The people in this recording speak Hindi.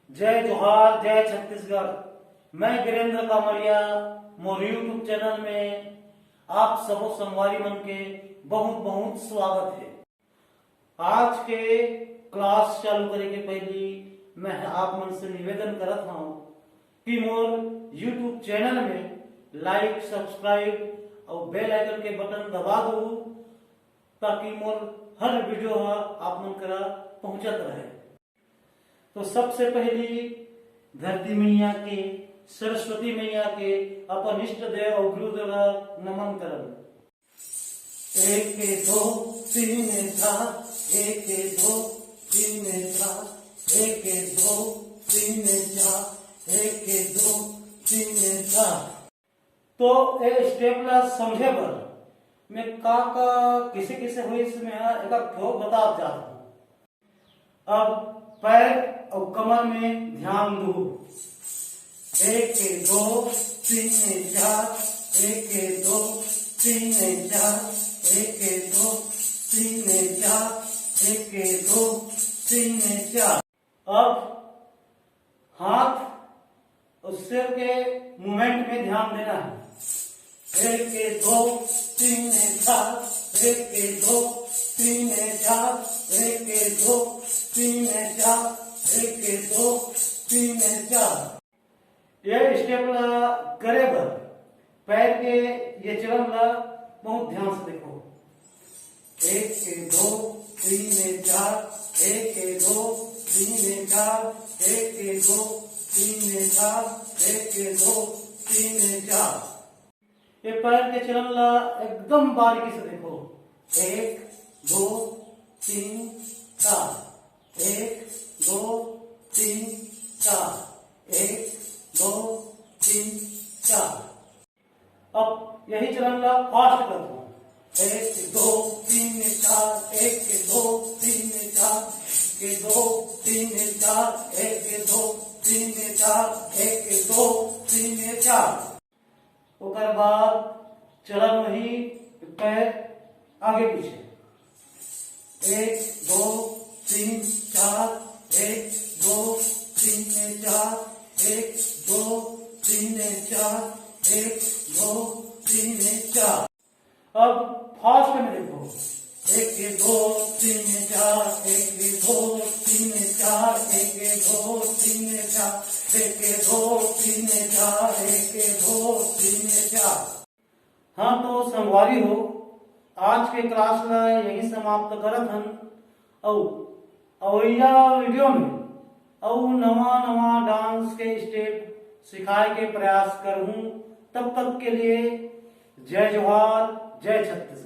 जय जोहार, जय छत्तीसगढ़। मैं वीरेंद्र कामरिया मोर यूट्यूब चैनल में आप सबो संगवारी मन के बहुत बहुत स्वागत है। आज के क्लास चालू करे के पहली मैं आप मन से निवेदन करत हूँ कि मोर यूट्यूब चैनल में लाइक, सब्सक्राइब और बेल आइकन के बटन दबा दो ताकि मोर हर वीडियो आप मन करा पहुंचत रहे। तो सबसे पहली धरती मैया के, सरस्वती मैया के, अपन इष्ट देव और गुरुदेव नमन करन। 1 2 3 4, 1 2 3 4, 1 2 3 4, 1 2 3 4। तो ए स्टेप ला समझे बर मैं का किसे किसे हुई इसमें एक बता जाता हूँ। अब पैर और कमर में ध्यान दो। 1 2 3 4, 1 2 3 4, 1 2 3 4, 1 2 3 4। अब हाथ और सिर के मूवमेंट में ध्यान देना है। 1 2 3 4, 1 2 3 4, 1 2 3 4, 1 2 3 4। यह स्टेप करे बर पैर के ये चरण ला बहुत ध्यान से देखो। 1 2 3 4, 1 2 3 4, 1 2 3 4, 1 2 3 4। ये पैर के चरण ला एकदम बारीकी से देखो। 1 2 3 4, 1 2 3 4, 1 2 3 4। अब यही चरण ला फास्ट कर दो। 1 2 3 4, 1 2 3 4, 1 2 3 4, 1 2 3 4, 1 2 3 4। उसके बाद चरण वही पैर आगे पीछे। 1 2 3 4, 1 2 3 4, 1 2 3 4, 1 2 3 4। अब फास्ट में देखो। 1 2 3 4, 1 2 3 4, 1 2 3 4, 1 2 3 4, 1 2 3 4। हाँ तो संगवारी हो, आज के क्लास ला यही समाप्त करत हन। और वीडियो में और नवा डांस के स्टेप सिखाए के प्रयास करूं। तब तक के लिए जय जोहार, जय छत्तीसगढ़।